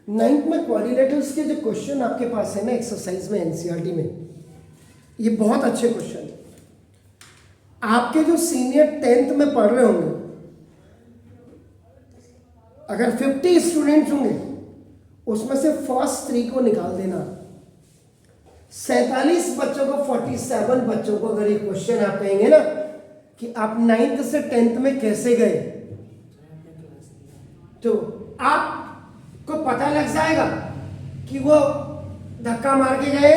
Ninth में quadrilaterals के जो क्वेश्चन आपके पास है ना एक्सरसाइज में एनसीईआरटी में, ये बहुत अच्छे क्वेश्चन है। आपके जो सीनियर 10th में पढ़ रहे होंगे, अगर 50 स्टूडेंट्स होंगे उसमें से फर्स्ट 3 को निकाल देना। 47 बच्चों को 47 बच्चों को अगर ये क्वेश्चन आप कहेंगे ना कि आप 9th से 10th में कैसे गए, तो आपको पता लग जाएगा कि वो धक्का मार के गए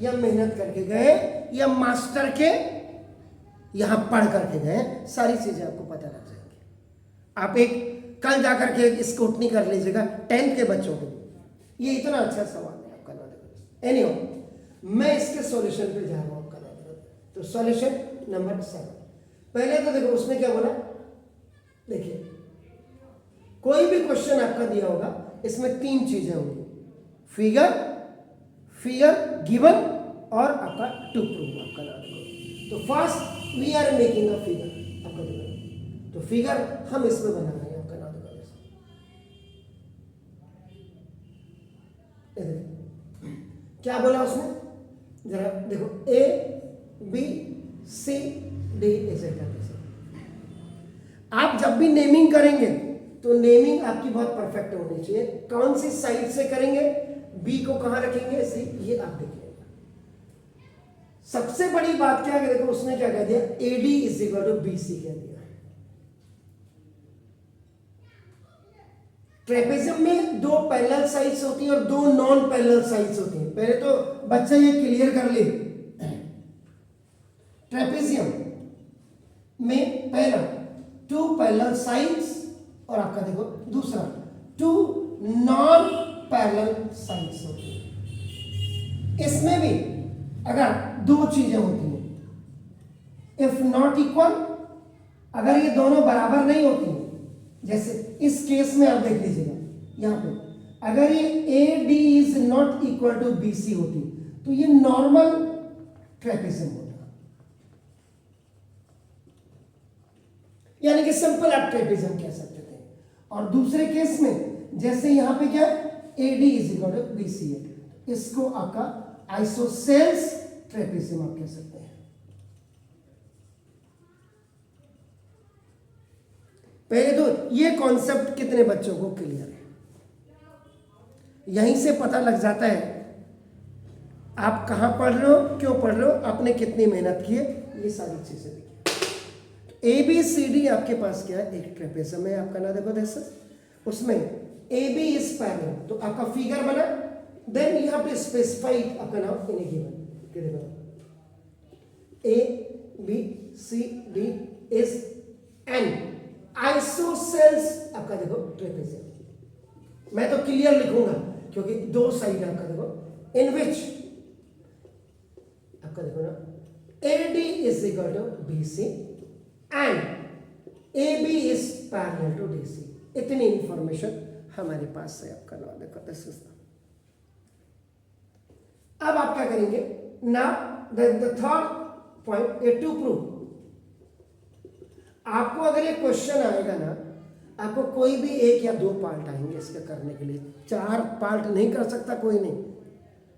या मेहनत करके गए या मास्टर के यहां पढ़ करके गए। सारी चीजें आपको पता लग जाएंगी। आप एक कल जाकर के स्क्रूटनी कर लीजिएगा 10th के बच्चों को। ये इतना अच्छा सवाल है आपका ना। एनीवे, मैं इसके सॉल्यूशन पे जा रहा हूं आपका ना। तो सॉल्यूशन नंबर 7, पहले तो देखो उसने क्या बोला। देखिए, कोई भी क्वेश्चन आपका दिया होगा, इसमें 3 चीजें होंगी, फिगर गिवन और आपका टू प्रूव आपका नाम। तो first we are making a figure आपका दिया, तो फिगर हम इसमें बना रहे हैं आपका नाम। क्या बोला उसने, जरा देखो, ABCD एसेट्रा। आप जब भी नेमिंग करेंगे तो नेमिंग आपकी बहुत परफेक्ट होनी चाहिए। कौन सी साइड से करेंगे, बी को कहां रखेंगे, सी, ये आप देखिए। सबसे बड़ी बात क्या है, देखो उसने क्या कह दिया, AD = BC कह दिया। ट्रेपेजियम में 2 पैरेलल साइड्स होती हैं और 2 नॉन पैरेलल साइड्स होती हैं। पहले तो बच्चा ये क्लियर कर ले, ट्रेपेजियम में पहला 2 पैरेलल साइड्स और आपका देखो दूसरा 2 नॉन पैरेलल साइड्स होती हैं। इसमें भी अगर 2 चीजें होती हैं, इफ नॉट इक्वल, अगर ये दोनों बराबर नहीं होती हैं, जैसे इस केस में आप देख लीजिएगा यहां पे, अगर ये AD is not equal to BC होती तो ये नॉर्मल ट्रेपेजियम होता, यानी कि सिंपल आप ट्रेपेजियम कह सकते थे। और दूसरे केस में जैसे यहां पे क्या AD = BC है, इसको आपका आइसोसेल्स ट्रेपेजियम आप कह सकते हैं। पहले तो ये कॉन्सेप्ट कितने बच्चों को क्लियर है, यहीं से पता लग जाता है आप कहां पढ़ रहे हो, क्यों पढ़ रहे हो, आपने कितनी मेहनत की है, ये सारी चीजें देखिए। ABCD आपके पास क्या है, एक ट्रेपेजियम है आपका ना, देखो जैसे उसमें AB इज पैरेलल, तो आपका फिगर बना। Then you have to specify आपका नाम in a given, ABCD is an isosceles आपका देखो ट्रेपेजियम। मैं तो क्लियर लिखूंगा क्योंकि 2 साइड आपका देखो, इन विच आपका देखो ना AD = BC and AB is parallel to DC। इतनी इंफॉर्मेशन हमारे पास है आपका नाम देखो। दिस इज, अब आप क्या करेंगे ना, the third point, a to prove. आपको अगर ये क्वेश्चन आएगा ना, आपको कोई भी 1 या 2 पार्ट आएंगे इसके करने के लिए, 4 पार्ट नहीं कर सकता कोई नहीं।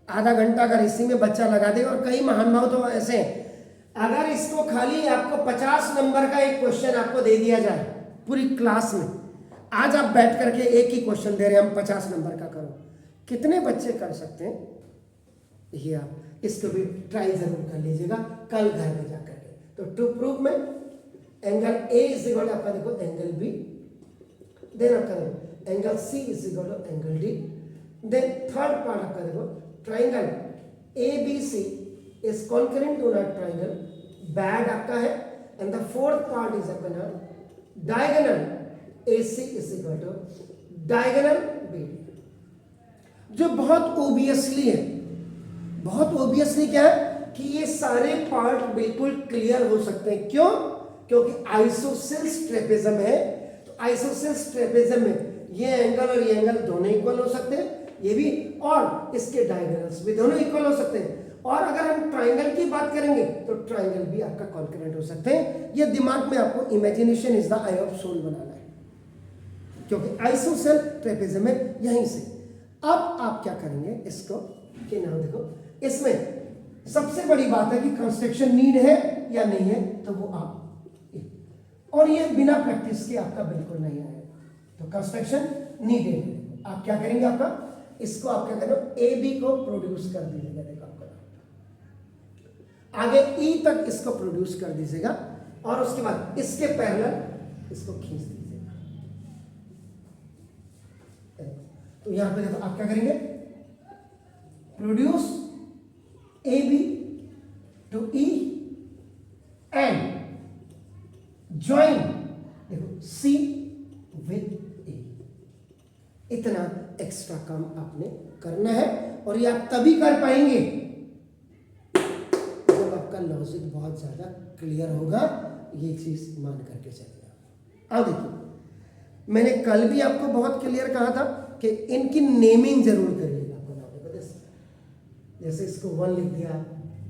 आधा घंटा अगर इसी में बच्चा लगा दे, और कई महान भाव तो ऐसे हैं, अगर इसको खाली आपको 50 नंबर का एक क्वेश्चन आपको दे दिया जाए पूरी क्लास में, आज आप बैठ करके एक ही क्वेश्चन दे रहे हैं हम 50 नंबर का, करो, कितने बच्चे कर सकते हैं, ये आप इसको भी ट्राई जरूर कर लीजिएगा कल घर में जाकर के। तो टू प्रूव में एंगल A = आपका देखो एंगल B, देन आपका देखो angle C = angle D, then third part आपका देखो triangle ABC is concurrent to that triangle, BAD आपका है, and the fourth part is आपका नाम डायगोनल AC = डायगोनल BD। जो बहुत ओबियसली है, बहुत ओबियसली क्या है कि ये सारे पार्ट बिल्कुल क्लियर हो सकते हैं। क्यों? क्योंकि आइसोसेल्स ट्रेपेजियम है, तो आइसोसेल्स ट्रेपेजियम में ये एंगल और ये एंगल दोनों इक्वल हो सकते हैं, ये भी, और इसके डायगोनल्स भी दोनों इक्वल हो सकते हैं। और अगर हम ट्राइंगल की बात करेंगे तो ट्राइंगल भी आपका कॉन्करेंट हो सकते हैं। ये दिमाग में आपको imagination is the eye of soul बनाना है, क्योंकि आइसोसेल ट्रेपेजियम में यहीं से। अब आप क्या करेंगे इसको कि ना देखो, इसमें सबसे बड़ी बात है कि कंस्ट्रक्शन नीड है या नहीं है, तो वो आप, और ये बिना प्रैक्टिस के आपका बिल्कुल नहीं आएगा, तो कंस्ट्रक्शन नीडेड है। आप क्या करेंगे, आपका इसको आप क्या करो, ए बी को प्रोड्यूस कर दीजिएगा, देखो आपका आगे ई तक इसको प्रोड्यूस कर दीजिएगा, और उसके बाद इसके पैरेलल इसको खींच दीजिएगा। तो यहां पे देखो आप क्या करेंगे, produce A B to E and join देखो सी विद ए। इतना एक्स्ट्रा काम आपने करना है, और ये आप तभी कर पाएंगे जब आपका लॉजिक बहुत ज्यादा क्लियर होगा। ये चीज मान करके चलेगा। अब देखिए, मैंने कल भी आपको बहुत क्लियर कहा था कि इनकी नेमिंग जरूर करिएगा। आपको नाम देखो, जैसे इसको 1 लिख दिया,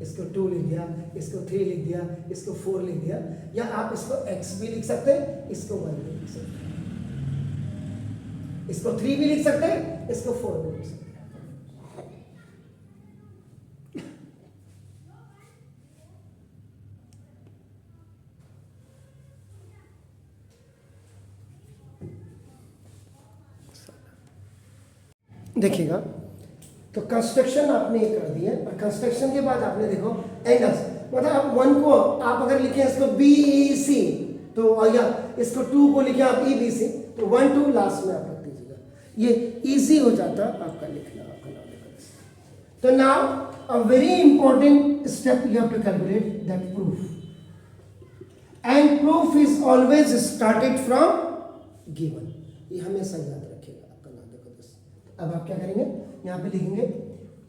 इसको 2 लिख दिया, इसको 3 लिख दिया, इसको 4 लिख दिया, या आप इसको x भी लिख सकते हैं, इसको 1 भी लिख सकते हैं, इसको 3 भी लिख सकते हैं, इसको 4 भी लिख सकते हैं। देखिएगा, तो कंस्ट्रक्शन आपने ये कर दिया, और कंस्ट्रक्शन के बाद आपने देखो एंगल्स, मतलब आप 1 को आप अगर लिखें इसको BEC, तो या इसको 2 को लिखें आप EBC, तो 1 2 लास्ट में आप रख दीजिएगा, ये इजी हो जाता आपका लिखना, आपका नाम लिखना। तो now a very important step you have to calculate that proof, and proof is always started from given. ये हमेशा याद रखिएगा, आपका नाम देखो। अब आप क्या करेंगे, यहां पे लिखेंगे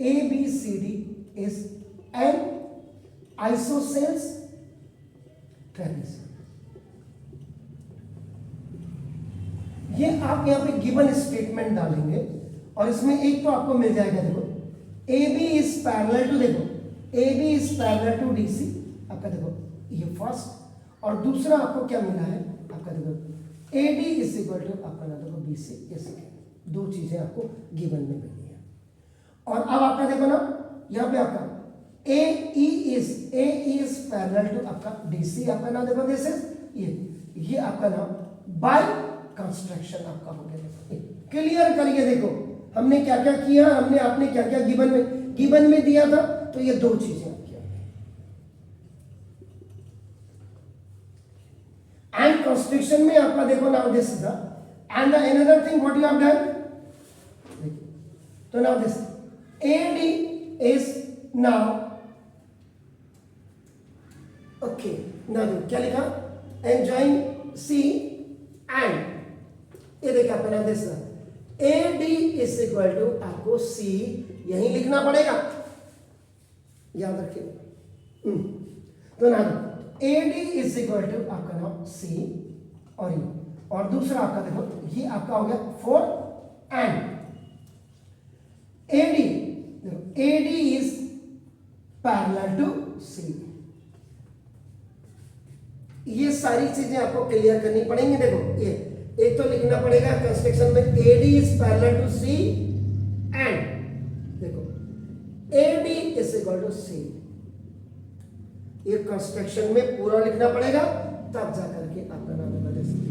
ABCD इज एन आइसोसेल्स ट्रेपेज। ये आप यहां पे गिवन स्टेटमेंट डालेंगे, और इसमें एक तो आपको मिल जाएगा, देखो AB इज पैरेलल टू, देखो AB is parallel to DC, आपका देखो ये फर्स्ट, और दूसरा आपको क्या मिला है, आपका देखो AD इज इक्वल टू आपका ना देखो BC, ये सेकेंड, 2 चीजें आपको गिवन में मिली है। और अब आपका देखो ना, यहां पे आपका AE इज पैरेलल टू आपका DC, आपका नाम देखो दिस इज ये आपका नाम बाय कंस्ट्रक्शन आपका हो गया। क्लियर करिए, देखो हमने क्या क्या किया, हमने आपने क्या क्या गिवन में दिया था, तो ये 2 चीजें आप किया। एंड कंस्ट्रक्शन में आपका देखो now this is and another thing what you have done, तो now this AD is now okay, now क्या लिखा, and join C and ये देखिए आपका this AD is equal to आपको C यही लिखना पड़ेगा, याद रखिए। तो ना AD is equal to आपका नाम C और ये, और दूसरा आपका देखो ये आपका हो गया 4 and AD is parallel to C। ये सारी चीजें आपको क्लियर करनी पड़ेंगी। देखो ये एक तो लिखना पड़ेगा कंस्ट्रक्शन में AD is parallel to C and देखो AD is equal to C, ये कंस्ट्रक्शन में पूरा लिखना पड़ेगा, तब जाकर के आपका नाम बदल सकते,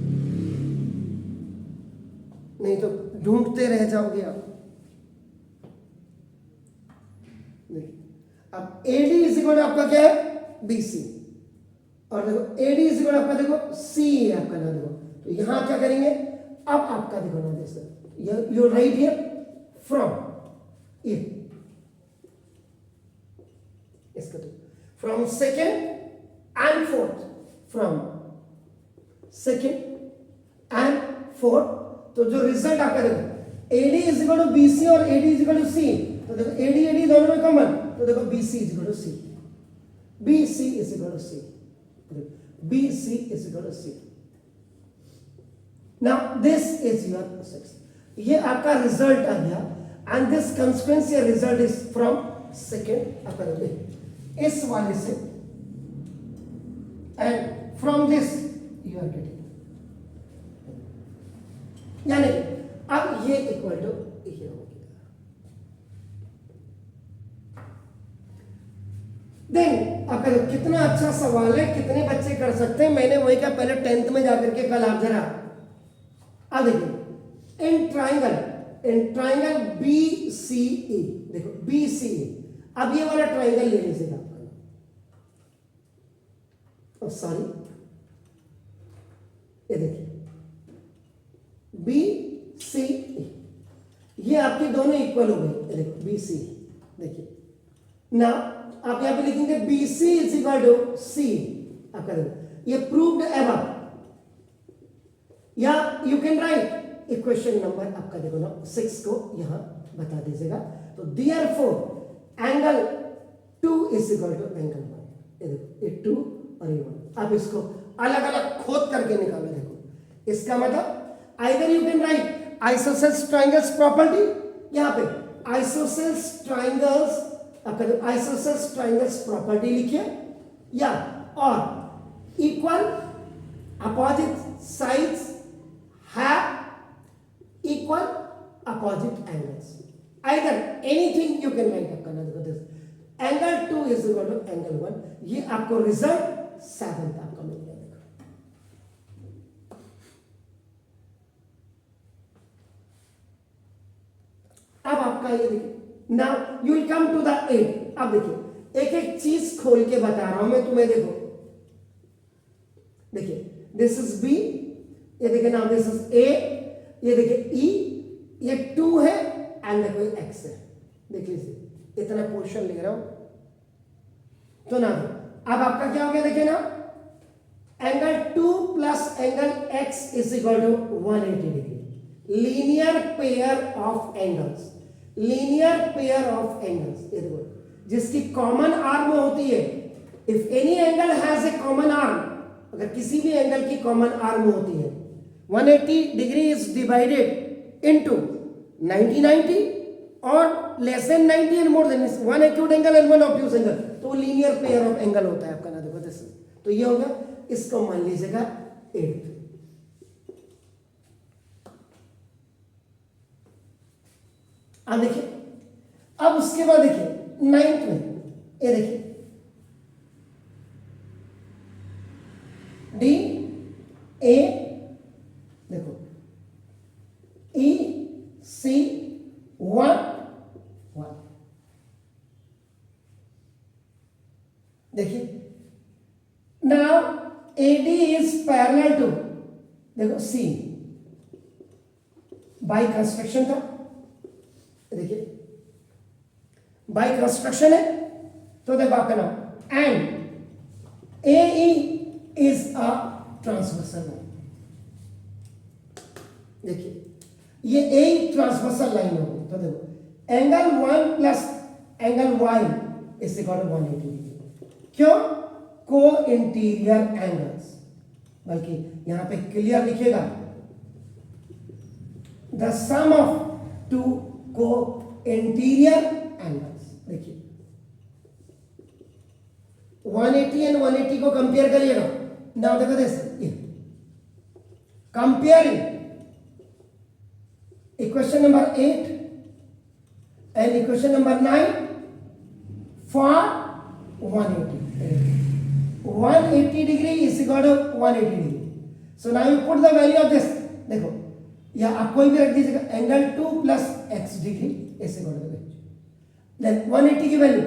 नहीं तो ढूंढते रह जाओगे आप। अब AD इज इक्वल आपका क्या है BC, और देखो AD इज इक्वल आपका देखो C है आपका ना, देखो तो यहां क्या करेंगे, अब आपका देखो ना जैसे you write here from A, इसका तो from second and fourth, from second and fourth, तो जो रिजल्ट आपका देखो AD is equal to BC और AD is equal to C, तो देखो AD दोनों में कॉमन, तो देखो BC is equal to C, BC is equal to C, BC is equal to C। Now this is your 6, ये आपका result आ गया, and this consequential result is from second आपका इस वाले से, and from this you are getting, यानी अब ये इक्वल टू ये हो गया। देन आपका कितना अच्छा सवाल है, कितने बच्चे कर सकते हैं। मैंने वही कहा पहले 10th में जाकर के कल आप जरा अब देखिए इन ट्राइंगल बी सी ई, देखो बी सी ई, अब ये वाला ट्राइंगल ले लीजिएगा आपका, सॉरी ये देखिए बी सी ई, ये आपके दोनों इक्वल हो गए। देखो बी सी, देखिए ना आप यहां पे लिखेंगे B C is equal to C, आपका देखो ये प्रूव्ड एबव, या you can write equation number आपका देखो ना 6 को यहां बता दीजिएगा। तो therefore angle 2 is equal to angle 1, ये देखो ये 2 और ये 1, आप इसको अलग अलग खोद करके निकालो। देखो इसका मतलब either you can right isosceles triangles property, यहां पे आइसोसेल्स ट्रायंगल्स आपका आइसोसेल्स ट्रायंगल्स प्रॉपर्टी लिखिए, या और equal opposite sides have equal opposite angles, either anything you can write up करना। देखो this angle 2 is equal to angle 1, ये आपको रिजल्ट 7 आपका मिल गया। देखो अब आपका ये देखिए now you will come to the 8। अब देखिए एक एक चीज खोल के बता रहा हूं मैं तुम्हें। देखो देखिए दिस इज बी, ये देखिए नाउ दिस इज ए, ये देखिए ई, ये 2 है एंड देखो ये एक्स है। देख लीजिए इतना पोर्शन ले रहा हूं तो ना अब आपका क्या हो गया, देखिए ना angle 2 plus angle X is equal to 180 degree, linear pair of angles, linear pair of angles, ये देखो जिसकी कॉमन आर्म होती है। If any angle has a common arm, अगर किसी भी एंगल की कॉमन आर्म होती है 180 डिग्री इज डिवाइडेड इनटू 90 और less than 90 and more than 1 acute angle and 1 obtuse angle, तो लीनियर पेयर ऑफ एंगल होता है आपका ना। देखो दिस, तो ये होगा, इसको मान लीजिएगा 8। अब देखिए अब उसके बाद देखिए 9th में ये देखिए डी ए, देखो ई सी 1 1, देखिए now AD is parallel to, देखो सी बाई कंस्ट्रक्शन था, देखिए बाई कंस्ट्रक्शन है तो देखो आपका नाम and A E is a transversal line. देखिए ये ए ट्रांसवर्सल लाइन हो गई, तो देखो angle 1 plus angle Y is equal to 180 degree. क्यों? को इंटीरियर एंगल्स, बल्कि यहां पे क्लियर लिखेगा द सम ऑफ 2 को इंटीरियर एंगल्स। देखिए 180 एंड 180 को कंपेयर करिएगा। नाउ देखो this comparing equation number 8 and equation number 9 for 180 degree is equal to 180 degree. So now you put the value of this, देखो या आप कोई भी रख दीजिएगा, angle 2 plus X degree is equal to then 180 की वैल्यू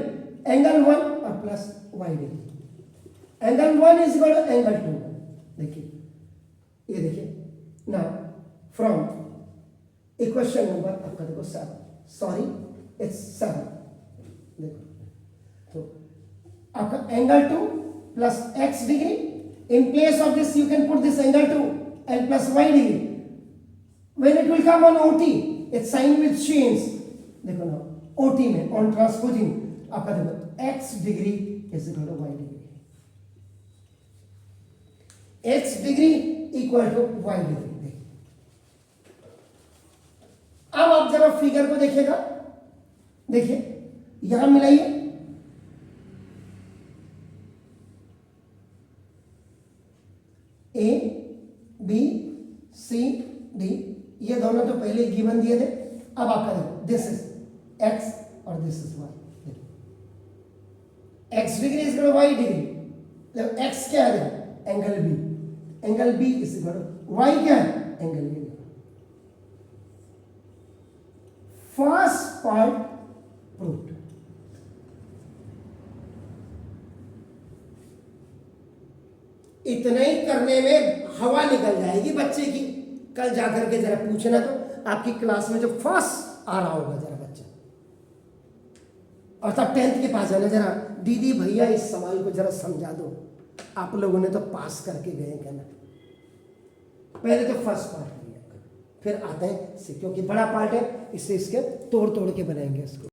एंगल 1 और plus Y degree, angle 1 is equal to angle 2। देखिए ये देखिए नाउ फ्रॉम इक्वेशन नंबर आपका देखो 7, सॉरी इट्स 7, देखो तो आपका angle 2 plus X degree, in place of this you can put this angle 2 and plus Y degree, when it will come on OT its sign will change। देखो ना OT में on transposing आपका देखो x degree is equal to y degree, x degree equal to y degree. अब आप जरा figure को देखिएगा, देखिए यहां मिलाइए, A B C D, ये दोनों तो पहले गिवन दिए थे। अब आपका देखो दिस इज x और this is y, X degree is equal Y degree, मतलब एक्स क्या है, angle B, angle B is equal Y क्या है, angle B. First part proved. इतना ही करने में हवा निकल जाएगी बच्चे की। कल जाकर के जरा पूछना तो आपकी क्लास में जो फर्स्ट आ रहा होगा जरा बच्चा, और तब 10th के पास जाना, जरा दीदी भैया इस सवाल को जरा समझा दो, आप लोगों ने तो पास करके गए कहना। पहले तो फर्स्ट पार्ट लिया, फिर आते हैं क्योंकि बड़ा पार्ट है, इससे इसके तोड़ तोड़ के बनाएंगे इसको।